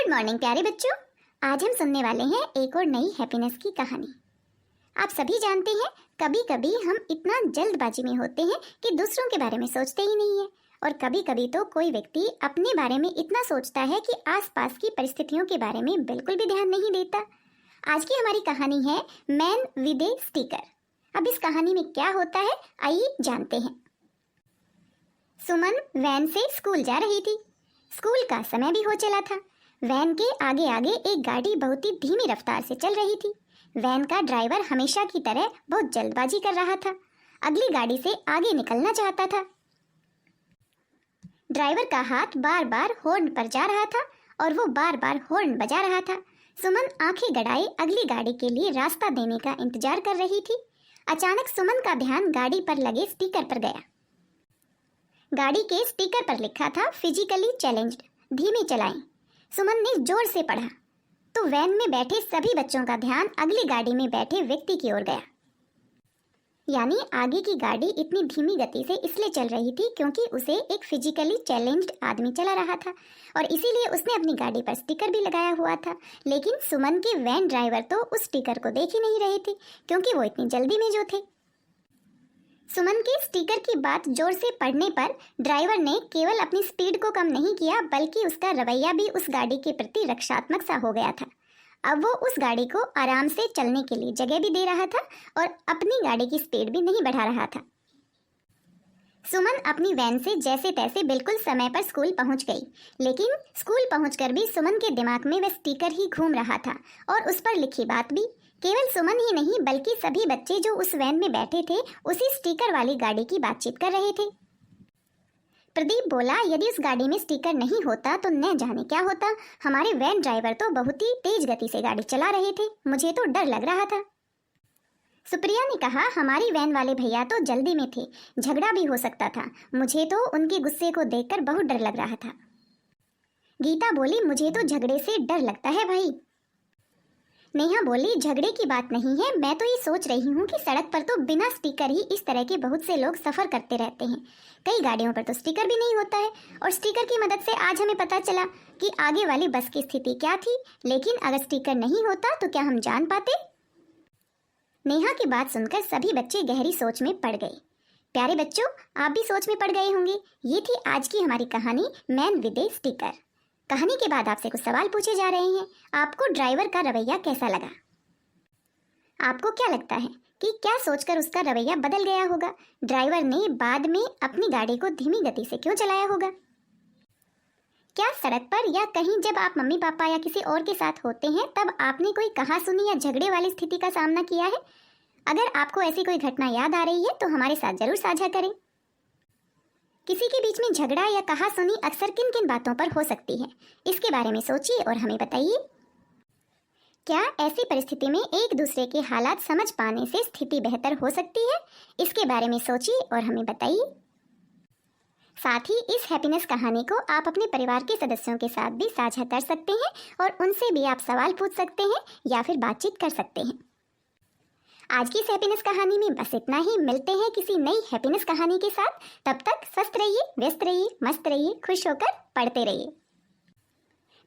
Good morning प्यारे बच्चों। आज हम सुनने वाले हैं एक और नई हैप्पीनेस की कहानी। आप सभी जानते हैं कभी कभी हम इतना जल्दबाजी में होते हैं कि दूसरों के बारे में सोचते ही नहीं है, और कभी कभी तो कोई व्यक्ति अपने बारे में इतना सोचता है कि आसपास की परिस्थितियों के बारे में बिल्कुल भी ध्यान नहीं देता। आज की हमारी कहानी है मैन विद ए स्टिकर। अब इस कहानी में क्या होता है आइए जानते हैं। सुमन वैन से स्कूल जा रही थी। स्कूल का समय भी हो चला था। वैन के आगे आगे एक गाड़ी बहुत ही धीमी रफ्तार से चल रही थी। वैन का ड्राइवर हमेशा की तरह बहुत जल्दबाजी कर रहा था, अगली गाड़ी से आगे निकलना चाहता था। ड्राइवर का हाथ बार बार हॉर्न पर जा रहा था और वो बार बार हॉर्न बजा रहा था। सुमन आंखें गड़ाए अगली गाड़ी के लिए रास्ता देने का इंतजार कर रही थी। अचानक सुमन का ध्यान गाड़ी पर लगे स्टिकर पर गया। गाड़ी के स्टिकर पर लिखा था फिजिकली चैलेंज्ड, धीमे चलाएं। सुमन ने जोर से पढ़ा तो वैन में बैठे सभी बच्चों का ध्यान अगली गाड़ी में बैठे व्यक्ति की ओर गया। यानी आगे की गाड़ी इतनी धीमी गति से इसलिए चल रही थी क्योंकि उसे एक फिजिकली चैलेंज्ड आदमी चला रहा था और इसीलिए उसने अपनी गाड़ी पर स्टिकर भी लगाया हुआ था। लेकिन सुमन के वैन ड्राइवर तो उस स्टिकर को देख ही नहीं रहे थे क्योंकि वो इतनी जल्दी में जो थे। सुमन के स्टिकर की बात जोर से पढ़ने पर ड्राइवर ने केवल अपनी स्पीड को कम नहीं किया बल्कि उसका रवैया भी उस गाड़ी के प्रति रक्षात्मक सा हो गया था। अब वो उस गाड़ी को आराम से चलने के लिए जगह भी दे रहा था और अपनी गाड़ी की स्पीड भी नहीं बढ़ा रहा था। सुमन अपनी वैन से जैसे तैसे बिल्कुल समय पर स्कूल पहुंच गई, लेकिन स्कूल पहुंचकर भी सुमन के दिमाग में वह स्टिकर ही घूम रहा था और उस पर लिखी बात भी। केवल सुमन ही नहीं बल्कि सभी बच्चे जो उस वैन में बैठे थे उसी स्टिकर वाली गाड़ी की बातचीत कर रहे थे। प्रदीप बोला, यदि उस गाड़ी में स्टिकर नहीं होता तो न जाने क्या होता। हमारे वैन ड्राइवर तो बहुत ही तेज गति से गाड़ी चला रहे थे, मुझे तो डर लग रहा था। सुप्रिया ने कहा, हमारी वैन वाले भैया तो जल्दी में थे, झगड़ा भी हो सकता था, मुझे तो उनके गुस्से को देखकर बहुत डर लग रहा था। गीता बोली, मुझे तो झगड़े से डर लगता है भाई। नेहा बोली, झगड़े की बात नहीं है, मैं तो ये सोच रही हूँ कि सड़क पर तो बिना स्टिकर ही इस तरह के बहुत से लोग सफर करते रहते हैं। कई गाड़ियों पर तो स्टिकर भी नहीं होता है और स्टिकर की मदद से आज हमें पता चला कि आगे वाली बस की स्थिति क्या थी, लेकिन अगर स्टिकर नहीं होता तो क्या हम जान पाते। नेहा की बात सुनकर सभी बच्चे गहरी सोच में पड़ गए। प्यारे बच्चों, आप भी सोच में पड़ गए होंगे। ये थी आज की हमारी कहानी मैन विद ए स्टिकर। कहानी के बाद आपसे कुछ सवाल पूछे जा रहे हैं। आपको ड्राइवर का रवैया कैसा लगा? आपको क्या लगता है कि क्या सोचकर उसका रवैया बदल गया होगा? ड्राइवर ने बाद में अपनी गाड़ी को धीमी गति से क्यों चलाया होगा? क्या सड़क पर या कहीं जब आप मम्मी पापा या किसी और के साथ होते हैं तब आपने कोई कहा सुनी या झगड़े वाली स्थिति का सामना किया है? अगर आपको ऐसी कोई घटना याद आ रही है तो हमारे साथ जरूर साझा करें। किसी के बीच में झगड़ा या कहा सुनी अक्सर किन किन बातों पर हो सकती है, इसके बारे में सोचिए और हमें बताइए। क्या ऐसी परिस्थिति में एक दूसरे के हालात समझ पाने से स्थिति बेहतर हो सकती है? इसके बारे में सोचिए और हमें बताइए। साथ ही इस हैप्पीनेस कहानी को आप अपने परिवार के सदस्यों के साथ भी साझा कर सकते हैं और उनसे भी आप सवाल पूछ सकते हैं या फिर बातचीत कर सकते हैं। आज की इस हैप्पीनेस कहानी में बस इतना ही। मिलते हैं किसी नई हैप्पीनेस कहानी के साथ। तब तक स्वस्थ रहिए, व्यस्त रहिए, मस्त रहिए, खुश होकर पढ़ते रहिए।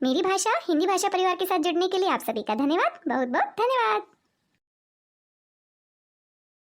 मेरी भाषा हिंदी भाषा परिवार के साथ जुड़ने के लिए आप सभी का धन्यवाद, बहुत बहुत धन्यवाद।